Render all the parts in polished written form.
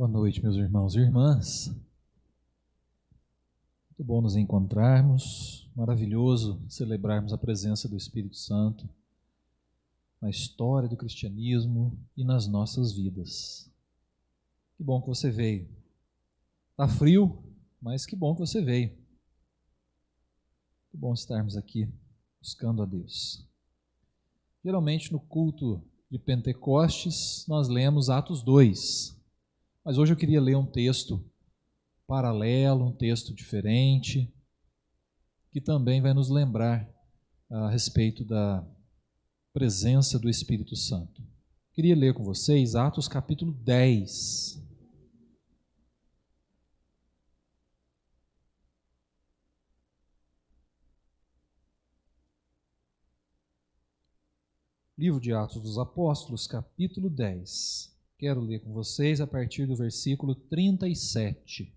Boa noite, meus irmãos e irmãs. Muito bom nos encontrarmos, maravilhoso celebrarmos a presença do Espírito Santo na história do cristianismo e nas nossas vidas. Que bom que você veio. Está frio, mas que bom que você veio. Que bom estarmos aqui buscando a Deus. Geralmente no culto de Pentecostes nós lemos Atos 2, mas hoje eu queria ler um texto paralelo, um texto diferente, que também vai nos lembrar a respeito da presença do Espírito Santo. Queria ler com vocês Atos capítulo 10. Livro de Atos dos Apóstolos, capítulo 10. Quero ler com vocês a partir do versículo 37.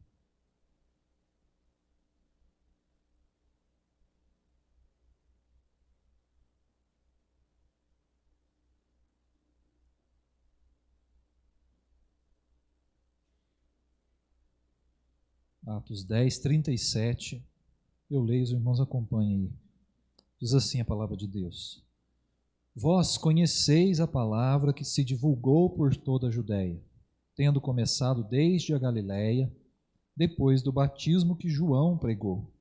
Atos 10, 37. Eu leio, os irmãos acompanhem aí. Diz assim a palavra de Deus. Vós conheceis a palavra que se divulgou por toda a Judéia, tendo começado desde a Galiléia, depois do batismo que João pregou.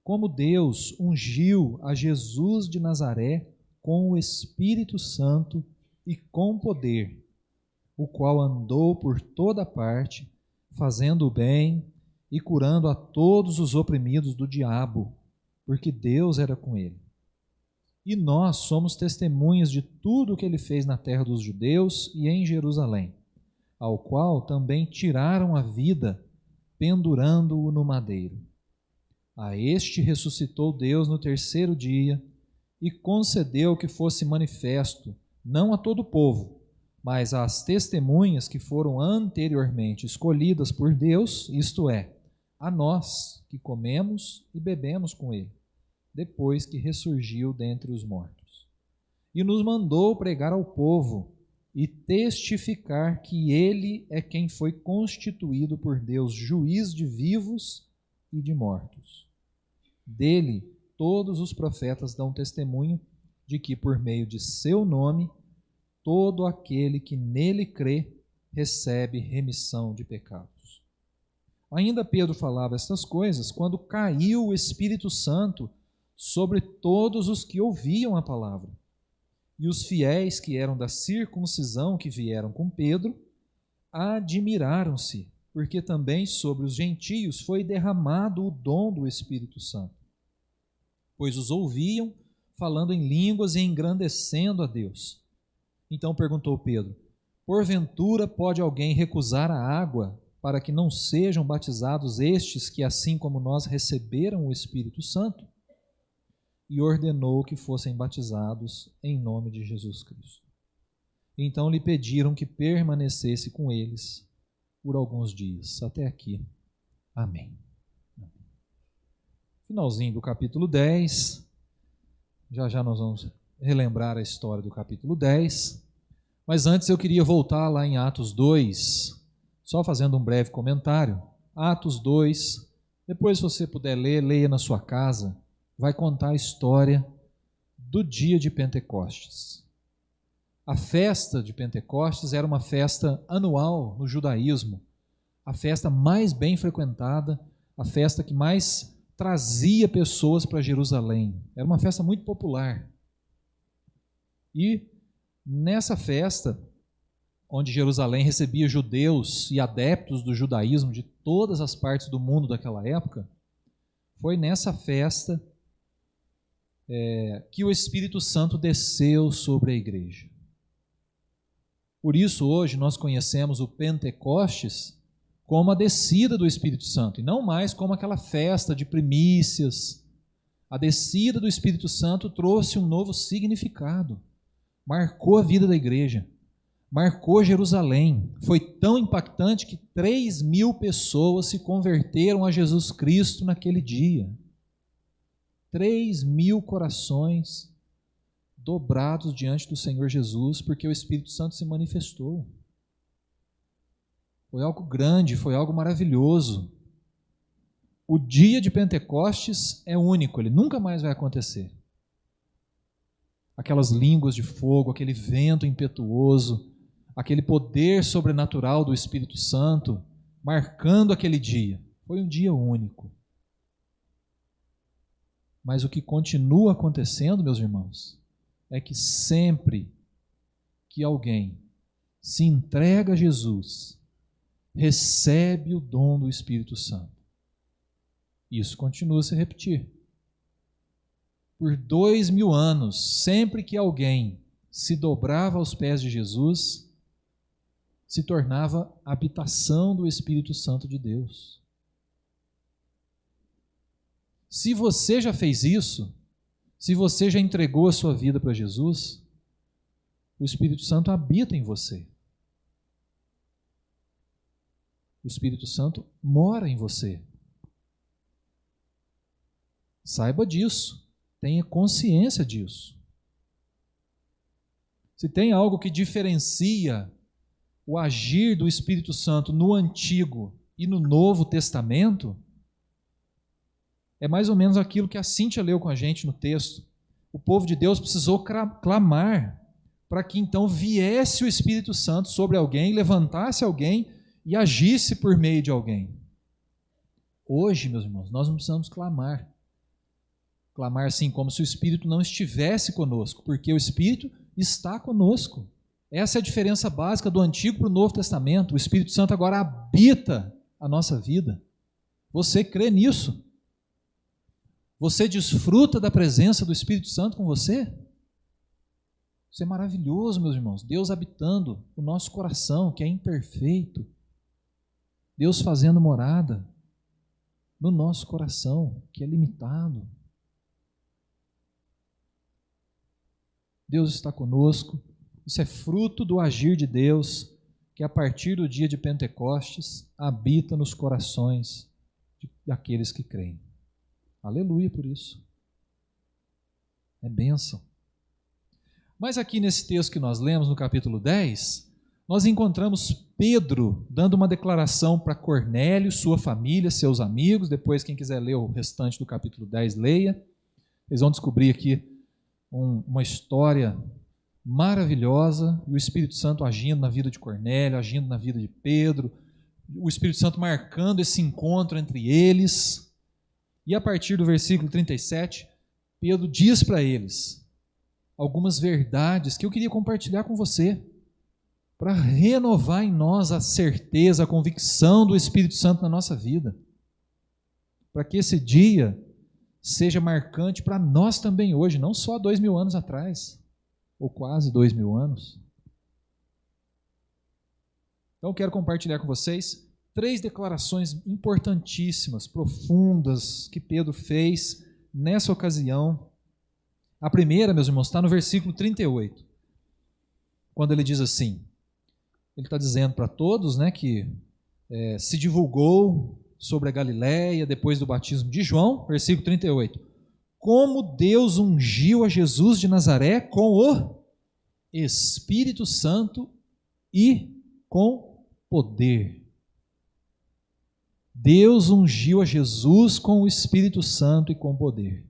Como Deus ungiu a Jesus de Nazaré com o Espírito Santo e com poder, o qual andou por toda parte, fazendo o bem e curando a todos os oprimidos do diabo, porque Deus era com ele. E nós somos testemunhas de tudo o que ele fez na terra dos judeus e em Jerusalém, ao qual também tiraram a vida, pendurando-o no madeiro. A este ressuscitou Deus no terceiro dia e concedeu que fosse manifesto, não a todo o povo, mas às testemunhas que foram anteriormente escolhidas por Deus, isto é, a nós que comemos e bebemos com ele, depois que ressurgiu dentre os mortos. E nos mandou pregar ao povo e testificar que ele é quem foi constituído por Deus juiz de vivos e de mortos. Dele, todos os profetas dão testemunho de que, por meio de seu nome, todo aquele que nele crê recebe remissão de pecados. Ainda Pedro falava estas coisas quando caiu o Espírito Santo sobre todos os que ouviam a palavra. E os fiéis que eram da circuncisão que vieram com Pedro admiraram-se, porque também sobre os gentios foi derramado o dom do Espírito Santo. Pois os ouviam falando em línguas e engrandecendo a Deus. Então perguntou Pedro: porventura pode alguém recusar a água para que não sejam batizados estes que, assim como nós, receberam o Espírito Santo? E ordenou que fossem batizados em nome de Jesus Cristo. Então lhe pediram que permanecesse com eles por alguns dias. Até aqui. Amém. Finalzinho do capítulo 10. Já nós vamos relembrar a história do capítulo 10. Mas antes eu queria voltar lá em Atos 2, só fazendo um breve comentário. Atos 2, depois se você puder ler, leia na sua casa. Vai contar a história do dia de Pentecostes. A festa de Pentecostes era uma festa anual no judaísmo, a festa mais bem frequentada, a festa que mais trazia pessoas para Jerusalém. Era uma festa muito popular. E nessa festa, onde Jerusalém recebia judeus e adeptos do judaísmo de todas as partes do mundo daquela época, foi nessa festa que o Espírito Santo desceu sobre a igreja. Por isso, hoje, nós conhecemos o Pentecostes como a descida do Espírito Santo, e não mais como aquela festa de primícias. A descida do Espírito Santo trouxe um novo significado, marcou a vida da igreja, marcou Jerusalém. Foi tão impactante que 3.000 pessoas se converteram a Jesus Cristo naquele dia. 3.000 corações dobrados diante do Senhor Jesus, porque o Espírito Santo se manifestou. Foi algo grande, foi algo maravilhoso. O dia de Pentecostes é único, ele nunca mais vai acontecer. Aquelas línguas de fogo, aquele vento impetuoso, aquele poder sobrenatural do Espírito Santo, marcando aquele dia. Foi um dia único. Mas o que continua acontecendo, meus irmãos, é que sempre que alguém se entrega a Jesus, recebe o dom do Espírito Santo. Isso continua a se repetir. Por 2000 anos, sempre que alguém se dobrava aos pés de Jesus, se tornava habitação do Espírito Santo de Deus. Se você já fez isso, se você já entregou a sua vida para Jesus, o Espírito Santo habita em você. O Espírito Santo mora em você. Saiba disso, tenha consciência disso. Se tem algo que diferencia o agir do Espírito Santo no Antigo e no Novo Testamento, é mais ou menos aquilo que a Cíntia leu com a gente no texto. O povo de Deus precisou clamar para que então viesse o Espírito Santo sobre alguém, levantasse alguém e agisse por meio de alguém. Hoje, meus irmãos, nós não precisamos clamar. Clamar assim como se o Espírito não estivesse conosco, porque o Espírito está conosco. Essa é a diferença básica do Antigo para o Novo Testamento. O Espírito Santo agora habita a nossa vida. Você crê nisso? Você desfruta da presença do Espírito Santo com você? Isso é maravilhoso, meus irmãos. Deus habitando o nosso coração, que é imperfeito. Deus fazendo morada no nosso coração, que é limitado. Deus está conosco. Isso é fruto do agir de Deus, que a partir do dia de Pentecostes habita nos corações daqueles que creem. Aleluia por isso. É bênção. Mas aqui nesse texto que nós lemos, no capítulo 10, nós encontramos Pedro dando uma declaração para Cornélio, sua família, seus amigos. Depois, quem quiser ler o restante do capítulo 10, leia. Eles vão descobrir aqui uma história maravilhosa, e o Espírito Santo agindo na vida de Cornélio, agindo na vida de Pedro, o Espírito Santo marcando esse encontro entre eles. E a partir do versículo 37, Pedro diz para eles algumas verdades que eu queria compartilhar com você, para renovar em nós a certeza, a convicção do Espírito Santo na nossa vida, para que esse dia seja marcante para nós também hoje, não só 2000 anos atrás, ou quase 2000 anos. Então eu quero compartilhar com vocês 3 declarações importantíssimas, profundas, que Pedro fez nessa ocasião. A primeira, meus irmãos, está no versículo 38, quando ele diz assim, ele está dizendo para todos, né, que se divulgou sobre a Galileia depois do batismo de João, versículo 38, como Deus ungiu a Jesus de Nazaré com o Espírito Santo e com poder. Deus ungiu a Jesus com o Espírito Santo e com poder.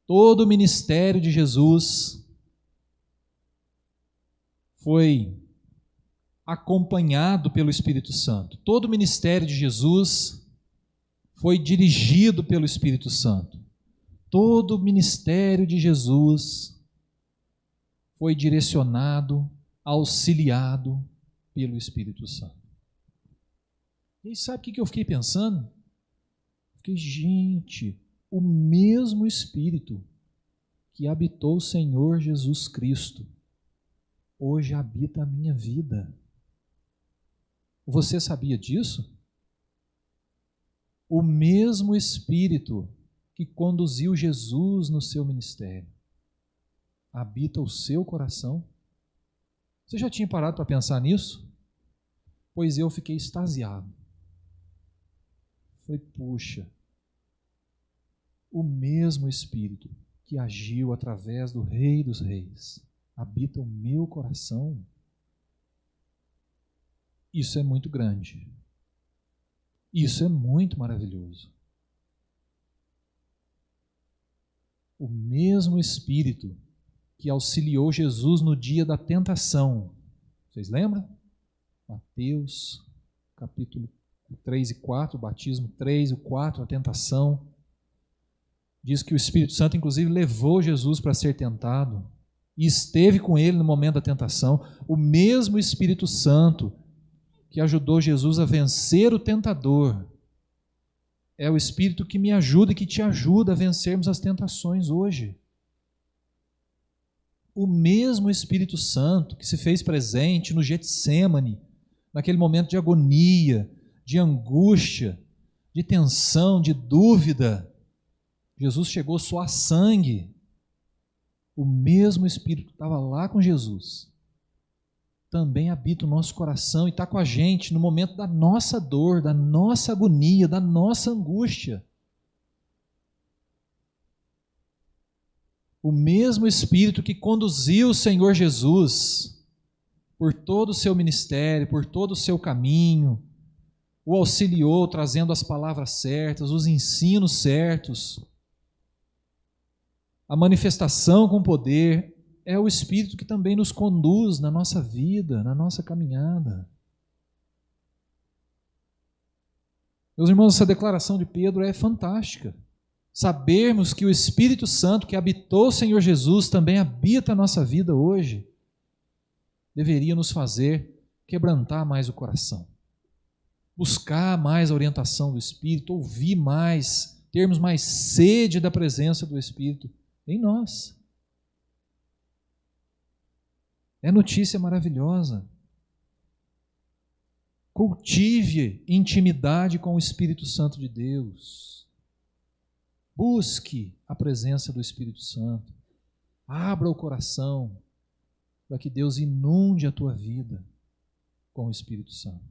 Todo o ministério de Jesus foi acompanhado pelo Espírito Santo. Todo o ministério de Jesus foi dirigido pelo Espírito Santo. Todo o ministério de Jesus foi direcionado, auxiliado pelo Espírito Santo. E sabe o que eu fiquei pensando? Fiquei, gente, o mesmo Espírito que habitou o Senhor Jesus Cristo, hoje habita a minha vida. Você sabia disso? O mesmo Espírito que conduziu Jesus no seu ministério habita o seu coração. Você já tinha parado para pensar nisso? Pois eu fiquei extasiado. Falei, puxa, o mesmo Espírito que agiu através do Rei dos Reis habita o meu coração. Isso é muito grande. Isso é muito maravilhoso. O mesmo Espírito que auxiliou Jesus no dia da tentação. Vocês lembram? Mateus, capítulo 3 e 4, o batismo 3 e 4, a tentação. Diz que o Espírito Santo, inclusive, levou Jesus para ser tentado e esteve com ele no momento da tentação. O mesmo Espírito Santo que ajudou Jesus a vencer o tentador é o Espírito que me ajuda e que te ajuda a vencermos as tentações hoje. O mesmo Espírito Santo que se fez presente no Getsêmani, naquele momento de agonia, de angústia, de tensão, de dúvida. Jesus chegou a suar sangue. O mesmo Espírito que estava lá com Jesus também habita o nosso coração e está com a gente no momento da nossa dor, da nossa agonia, da nossa angústia. O mesmo Espírito que conduziu o Senhor Jesus por todo o seu ministério, por todo o seu caminho, o auxiliou trazendo as palavras certas, os ensinos certos, a manifestação com poder, é o Espírito que também nos conduz na nossa vida, na nossa caminhada. Meus irmãos, essa declaração de Pedro é fantástica. Sabermos que o Espírito Santo que habitou o Senhor Jesus também habita a nossa vida hoje, deveria nos fazer quebrantar mais o coração, buscar mais a orientação do Espírito, ouvir mais, termos mais sede da presença do Espírito em nós. É notícia maravilhosa. Cultive intimidade com o Espírito Santo de Deus. Busque a presença do Espírito Santo. Abra o coração para que Deus inunde a tua vida com o Espírito Santo.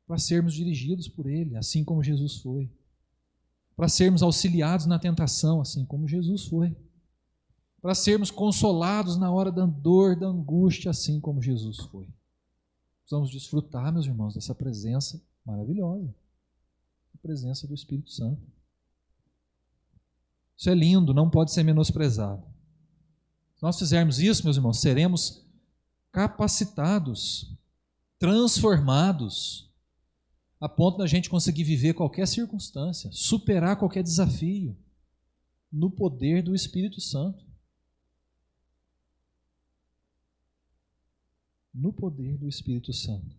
Para sermos dirigidos por Ele, assim como Jesus foi. Para sermos auxiliados na tentação, assim como Jesus foi. Para sermos consolados na hora da dor, da angústia, assim como Jesus foi. Precisamos desfrutar, meus irmãos, dessa presença maravilhosa, a presença do Espírito Santo. Isso é lindo, não pode ser menosprezado. Se nós fizermos isso, meus irmãos, seremos capacitados, transformados, a ponto da gente conseguir viver qualquer circunstância, superar qualquer desafio, no poder do Espírito Santo. No poder do Espírito Santo.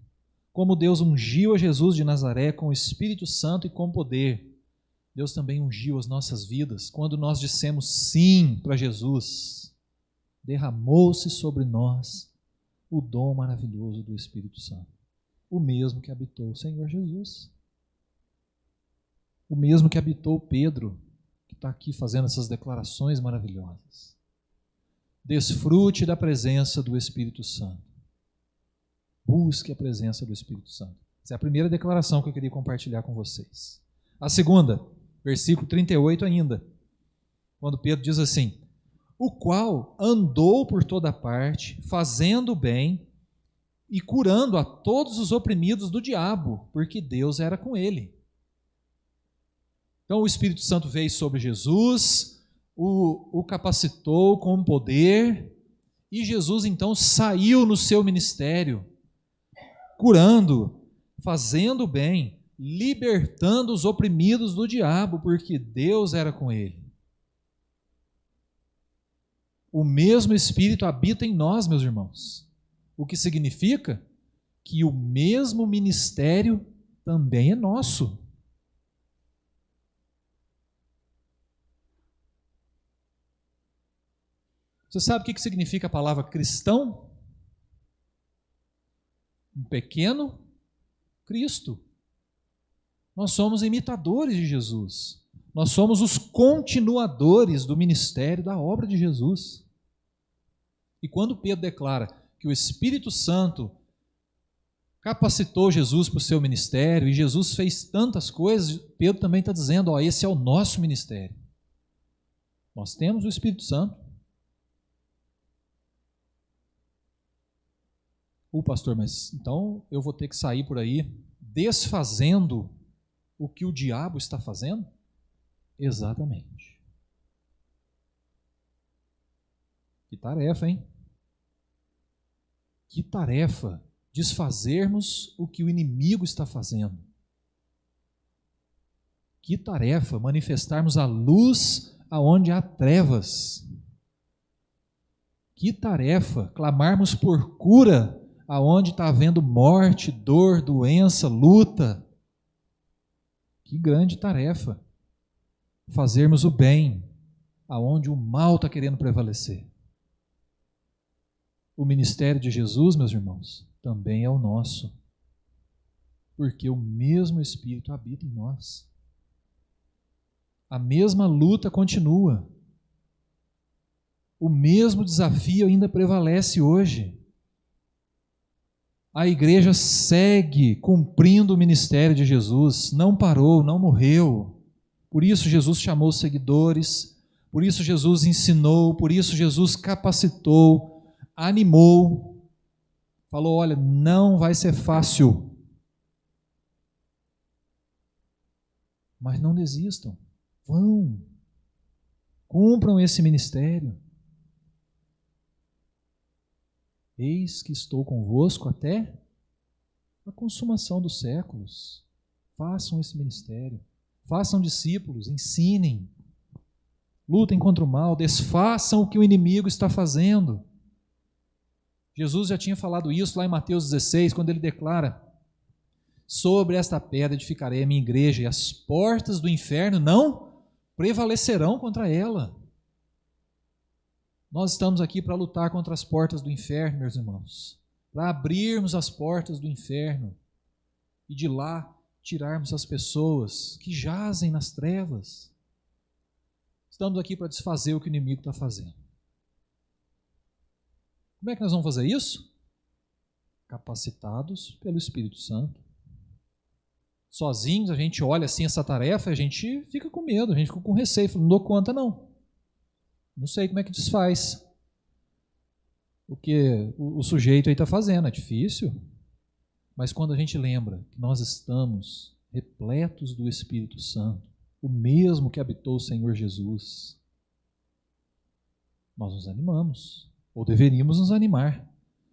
Como Deus ungiu a Jesus de Nazaré com o Espírito Santo e com poder, Deus também ungiu as nossas vidas. Quando nós dissemos sim para Jesus, derramou-se sobre nós o dom maravilhoso do Espírito Santo. O mesmo que habitou o Senhor Jesus. O mesmo que habitou Pedro, que está aqui fazendo essas declarações maravilhosas. Desfrute da presença do Espírito Santo. Busque a presença do Espírito Santo. Essa é a primeira declaração que eu queria compartilhar com vocês. A segunda, versículo 38 ainda, quando Pedro diz assim: o qual andou por toda parte, fazendo o bem e curando a todos os oprimidos do diabo, porque Deus era com ele. Então o Espírito Santo veio sobre Jesus, o capacitou com poder, e Jesus então saiu no seu ministério, curando, fazendo o bem, libertando os oprimidos do diabo, porque Deus era com ele. O mesmo Espírito habita em nós, meus irmãos. O que significa que o mesmo ministério também é nosso. Você sabe o que significa a palavra cristão? Um pequeno Cristo. Nós somos imitadores de Jesus. Nós somos os continuadores do ministério, da obra de Jesus. E quando Pedro declara que o Espírito Santo capacitou Jesus para o seu ministério, e Jesus fez tantas coisas, Pedro também está dizendo, esse é o nosso ministério. Nós temos o Espírito Santo. Pastor, mas então eu vou ter que sair por aí desfazendo o que o diabo está fazendo? Exatamente. Que tarefa, hein? Que tarefa desfazermos o que o inimigo está fazendo. Que tarefa manifestarmos a luz aonde há trevas. Que tarefa clamarmos por cura aonde está havendo morte, dor, doença, luta. Que grande tarefa fazermos o bem aonde o mal está querendo prevalecer. O ministério de Jesus, meus irmãos, também é o nosso, porque o mesmo Espírito habita em nós. A mesma luta continua. O mesmo desafio ainda prevalece hoje. A igreja segue cumprindo o ministério de Jesus, não parou, não morreu. Por isso Jesus chamou os seguidores, por isso Jesus ensinou, por isso Jesus capacitou, animou, falou: olha, não vai ser fácil, mas não desistam, vão, cumpram esse ministério. Eis que estou convosco até a consumação dos séculos. Façam esse ministério, façam discípulos, ensinem, lutem contra o mal, desfaçam o que o inimigo está fazendo. Jesus já tinha falado isso lá em Mateus 16, quando ele declara: sobre esta pedra edificarei a minha igreja, e as portas do inferno não prevalecerão contra ela. Nós estamos aqui para lutar contra as portas do inferno, meus irmãos, para abrirmos as portas do inferno e de lá tirarmos as pessoas que jazem nas trevas. Estamos aqui para desfazer o que o inimigo está fazendo. Como é que nós vamos fazer isso? Capacitados pelo Espírito Santo. Sozinhos a gente olha assim essa tarefa e a gente fica com medo, a gente fica com receio, não dou conta não. Não sei como é que desfaz o que o sujeito aí está fazendo, é difícil. Mas quando a gente lembra que nós estamos repletos do Espírito Santo, o mesmo que habitou o Senhor Jesus, nós nos animamos, ou deveríamos nos animar.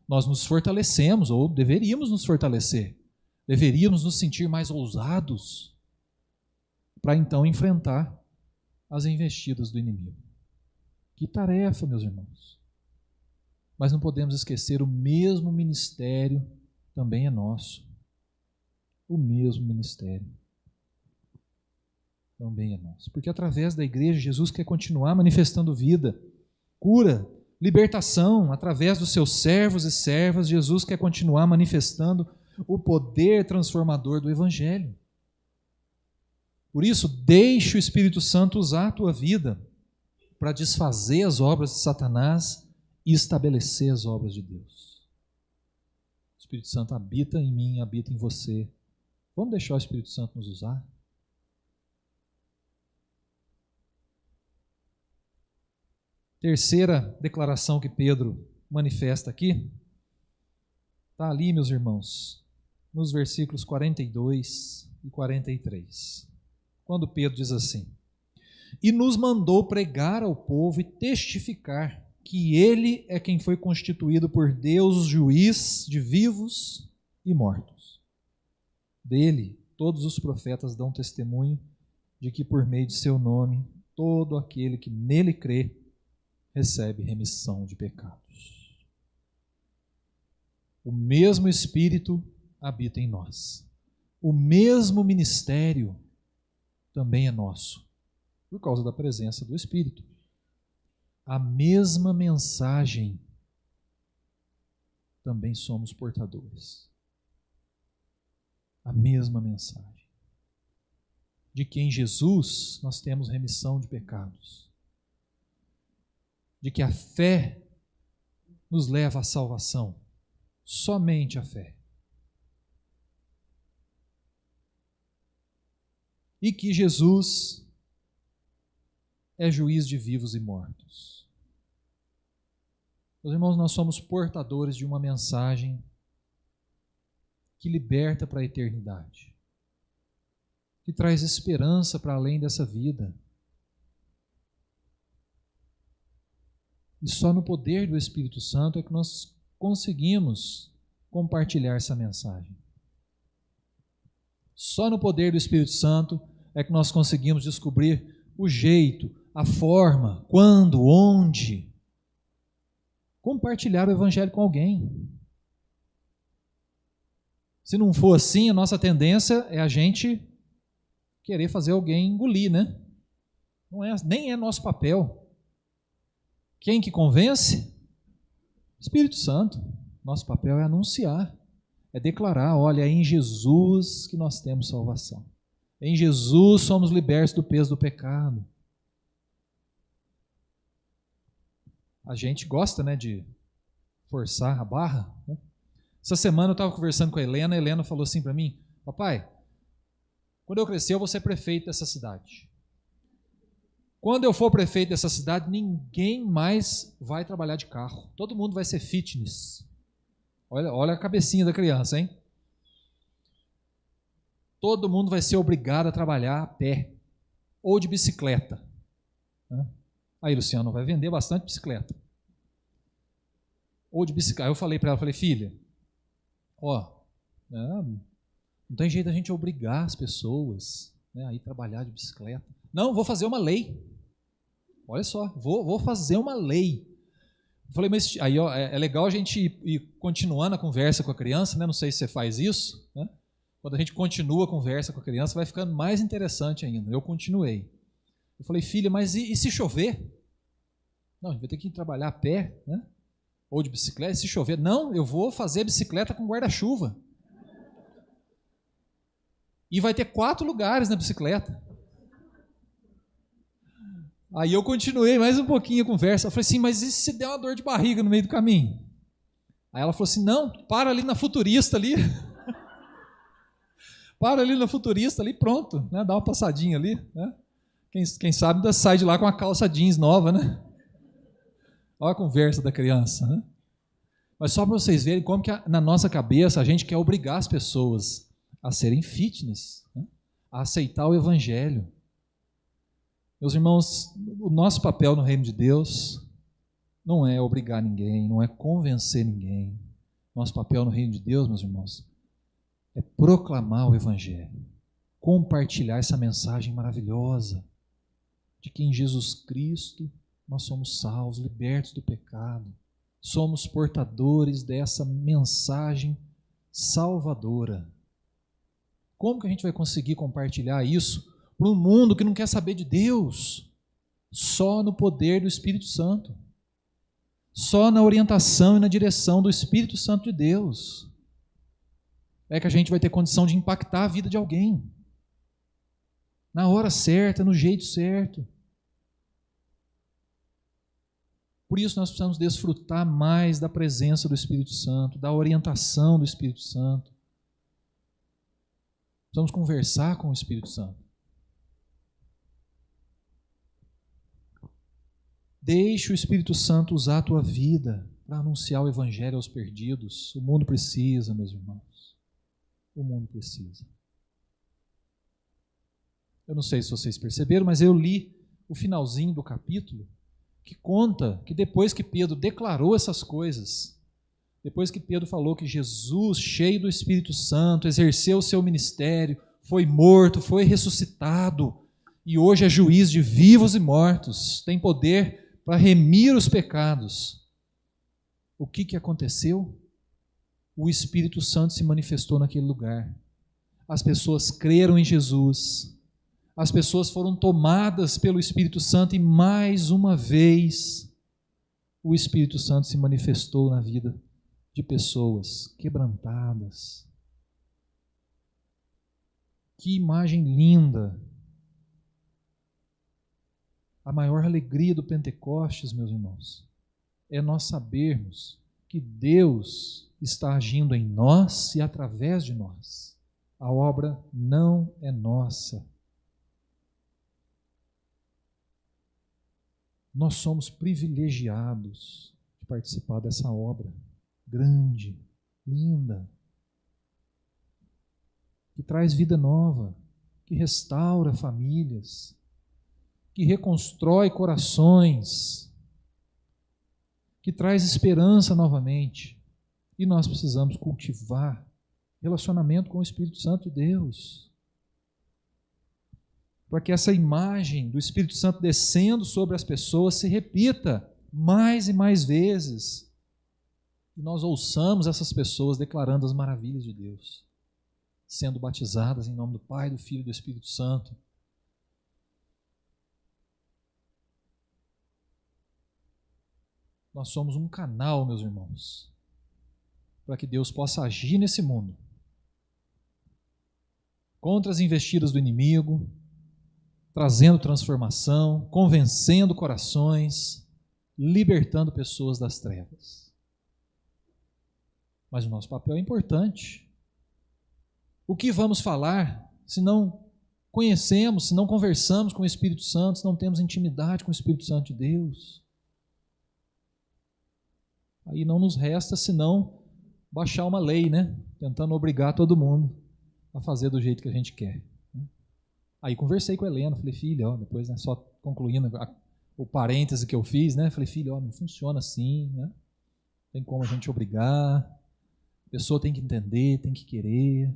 Nós nos fortalecemos, ou deveríamos nos fortalecer. Deveríamos nos sentir mais ousados para então enfrentar as investidas do inimigo. Que tarefa, meus irmãos. Mas não podemos esquecer, o mesmo ministério também é nosso. O mesmo ministério também é nosso. Porque através da igreja, Jesus quer continuar manifestando vida, cura, libertação. Através dos seus servos e servas, Jesus quer continuar manifestando o poder transformador do Evangelho. Por isso, deixe o Espírito Santo usar a tua vida para desfazer as obras de Satanás e estabelecer as obras de Deus. O Espírito Santo habita em mim, habita em você. Vamos deixar o Espírito Santo nos usar? Terceira declaração que Pedro manifesta aqui, está ali, meus irmãos, nos versículos 42 e 43. Quando Pedro diz assim: e nos mandou pregar ao povo e testificar que ele é quem foi constituído por Deus juiz de vivos e mortos. Dele, todos os profetas dão testemunho de que por meio de seu nome, todo aquele que nele crê recebe remissão de pecados. O mesmo Espírito habita em nós. O mesmo ministério também é nosso, por causa da presença do Espírito. A mesma mensagem também somos portadores. A mesma mensagem. De que em Jesus nós temos remissão de pecados. De que a fé nos leva à salvação. Somente a fé. E que Jesus é juiz de vivos e mortos. Meus irmãos, nós somos portadores de uma mensagem que liberta para a eternidade, que traz esperança para além dessa vida. E só no poder do Espírito Santo é que nós conseguimos compartilhar essa mensagem. Só no poder do Espírito Santo é que nós conseguimos descobrir o jeito, a forma, quando, onde compartilhar o Evangelho com alguém. Se não for assim, a nossa tendência é a gente querer fazer alguém engolir, né? Não é, nem é nosso papel. Quem que convence? Espírito Santo. Nosso papel é anunciar, é declarar, olha, é em Jesus que nós temos salvação. Em Jesus somos libertos do peso do pecado. A gente gosta, né, de forçar a barra, né? Essa semana eu estava conversando com a Helena falou assim para mim, papai, quando eu crescer eu vou ser prefeito dessa cidade. Quando eu for prefeito dessa cidade, ninguém mais vai trabalhar de carro. Todo mundo vai ser fitness. Olha a cabecinha da criança, hein? Todo mundo vai ser obrigado a trabalhar a pé ou de bicicleta. Aí, Luciano, vai vender bastante bicicleta. Ou de bicicleta. Aí eu falei para ela, filha, não tem jeito da gente obrigar as pessoas, né, a ir trabalhar de bicicleta. Não, vou fazer uma lei. Olha só, vou fazer uma lei. Eu falei, mas aí é legal a gente ir continuando a conversa com a criança, né? Não sei se você faz isso, né? Quando a gente continua a conversa com a criança, vai ficando mais interessante ainda. Eu continuei. Eu falei, filha, mas e se chover? Não, a gente vai ter que ir trabalhar a pé, né? Ou de bicicleta, e se chover? Não, eu vou fazer bicicleta com guarda-chuva. E vai ter 4 lugares na bicicleta. Aí eu continuei mais um pouquinho a conversa. Eu falei assim, mas e se der uma dor de barriga no meio do caminho? Aí ela falou assim, não, para ali na Futurista ali. Para ali na Futurista ali, pronto, né? Dá uma passadinha ali, né? Quem sabe ainda sai de lá com uma calça jeans nova, né? Olha a conversa da criança, né? Mas só para vocês verem como que na nossa cabeça a gente quer obrigar as pessoas a serem fitness, né? A aceitar o Evangelho. Meus irmãos, o nosso papel no reino de Deus não é obrigar ninguém, não é convencer ninguém. Nosso papel no reino de Deus, meus irmãos, é proclamar o Evangelho, compartilhar essa mensagem maravilhosa de que em Jesus Cristo nós somos salvos, libertos do pecado, somos portadores dessa mensagem salvadora. Como que a gente vai conseguir compartilhar isso para um mundo que não quer saber de Deus? Só no poder do Espírito Santo. Só na orientação e na direção do Espírito Santo de Deus é que a gente vai ter condição de impactar a vida de alguém. Na hora certa, no jeito certo. Por isso nós precisamos desfrutar mais da presença do Espírito Santo, da orientação do Espírito Santo. Precisamos conversar com o Espírito Santo. Deixe o Espírito Santo usar a tua vida para anunciar o Evangelho aos perdidos. O mundo precisa, meus irmãos. O mundo precisa. Eu não sei se vocês perceberam, mas eu li o finalzinho do capítulo que conta que depois que Pedro declarou essas coisas, depois que Pedro falou que Jesus, cheio do Espírito Santo, exerceu o seu ministério, foi morto, foi ressuscitado e hoje é juiz de vivos e mortos, tem poder para remir os pecados. O que aconteceu? O Espírito Santo se manifestou naquele lugar. As pessoas creram em Jesus. As pessoas foram tomadas pelo Espírito Santo e mais uma vez o Espírito Santo se manifestou na vida de pessoas quebrantadas. Que imagem linda! A maior alegria do Pentecostes, meus irmãos, é nós sabermos que Deus está agindo em nós e através de nós. A obra não é nossa. Nós somos privilegiados de participar dessa obra grande, linda. que traz vida nova, que restaura famílias, que reconstrói corações, que traz esperança novamente. E nós precisamos cultivar relacionamento com o Espírito Santo de Deus, para que essa imagem do Espírito Santo descendo sobre as pessoas se repita mais e mais vezes, e nós ouçamos essas pessoas declarando as maravilhas de Deus, sendo batizadas em nome do Pai, do Filho e do Espírito Santo. Nós somos um canal, meus irmãos, para que Deus possa agir nesse mundo, contra as investidas do inimigo, trazendo transformação, convencendo corações, libertando pessoas das trevas. Mas o nosso papel é importante. O que vamos falar se não conhecemos, se não conversamos com o Espírito Santo, se não temos intimidade com o Espírito Santo de Deus? Aí não nos resta senão baixar uma lei, né? Tentando obrigar todo mundo a fazer do jeito que a gente quer. Aí conversei com a Helena, falei, filha, ó, depois, né, só concluindo o parêntese que eu fiz, né? Falei, filha, ó, não funciona assim, né? Tem como a gente obrigar, a pessoa tem que entender, tem que querer.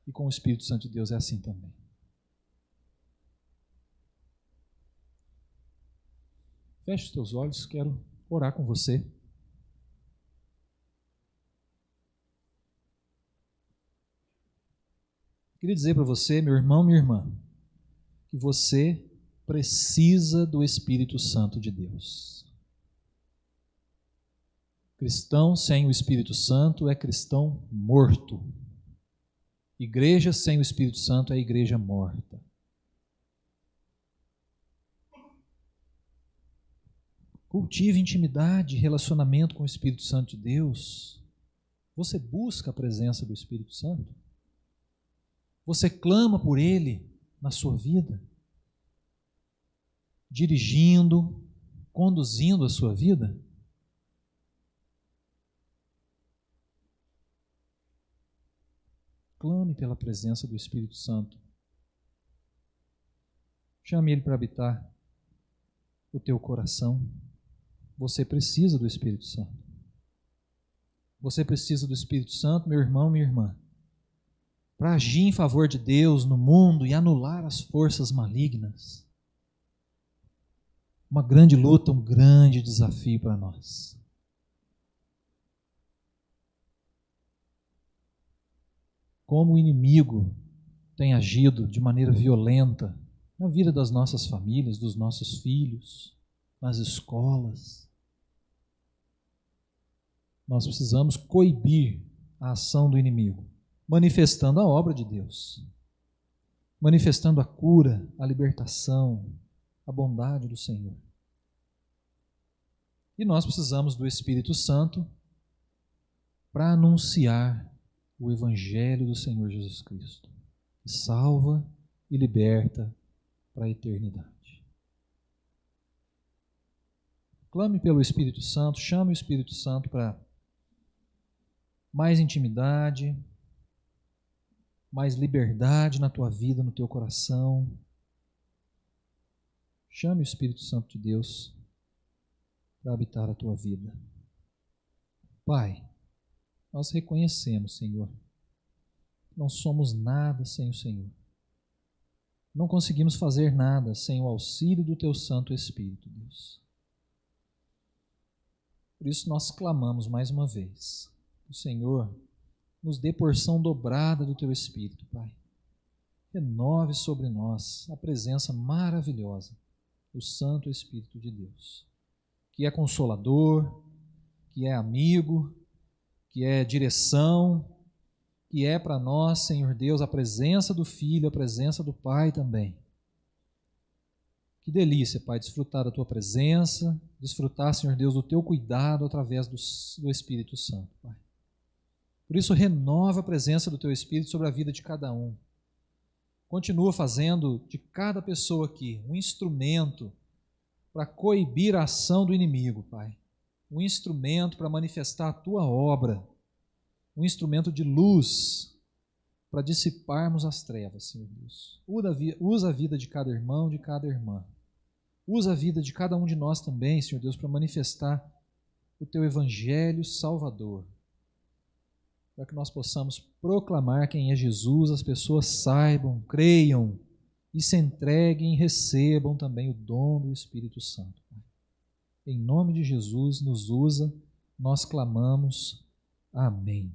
E com o Espírito Santo de Deus é assim também. Feche os teus olhos, quero orar com você. Queria dizer para você, meu irmão, minha irmã, que você precisa do Espírito Santo de Deus. Cristão sem o Espírito Santo é cristão morto. Igreja sem o Espírito Santo é igreja morta. Cultive intimidade, relacionamento com o Espírito Santo de Deus. Você busca a presença do Espírito Santo? Você clama por Ele na sua vida? Dirigindo, conduzindo a sua vida? Clame pela presença do Espírito Santo. Chame Ele para habitar o teu coração. Você precisa do Espírito Santo. Você precisa do Espírito Santo, meu irmão, minha irmã, para agir em favor de Deus no mundo e anular as forças malignas. Uma grande luta, um grande desafio para nós. Como o inimigo tem agido de maneira violenta na vida das nossas famílias, dos nossos filhos, nas escolas. Nós precisamos coibir a ação do inimigo, manifestando a obra de Deus, manifestando a cura, a libertação, a bondade do Senhor. E nós precisamos do Espírito Santo para anunciar o Evangelho do Senhor Jesus Cristo, que salva e liberta para a eternidade. Clame pelo Espírito Santo, chame o Espírito Santo para mais intimidade, mais liberdade na tua vida, no teu coração. Chame o Espírito Santo de Deus para habitar a tua vida. Pai, nós reconhecemos, Senhor, que não somos nada sem o Senhor. Não conseguimos fazer nada sem o auxílio do Teu Santo Espírito, Deus. Por isso nós clamamos mais uma vez. O Senhor nos dê porção dobrada do Teu Espírito, Pai. Renove sobre nós a presença maravilhosa do Santo Espírito de Deus, que é consolador, que é amigo, que é direção, que é para nós, Senhor Deus, a presença do Filho, a presença do Pai também. Que delícia, Pai, desfrutar da Tua presença, desfrutar, Senhor Deus, do Teu cuidado através do Espírito Santo, Pai. Por isso, renova a presença do Teu Espírito sobre a vida de cada um. Continua fazendo de cada pessoa aqui um instrumento para coibir a ação do inimigo, Pai. Um instrumento para manifestar a Tua obra. Um instrumento de luz para dissiparmos as trevas, Senhor Deus. Usa a vida de cada irmão, de cada irmã. Usa a vida de cada um de nós também, Senhor Deus, para manifestar o Teu Evangelho Salvador. Para que nós possamos proclamar quem é Jesus, as pessoas saibam, creiam e se entreguem e recebam também o dom do Espírito Santo. Em nome de Jesus, nos usa, nós clamamos. Amém.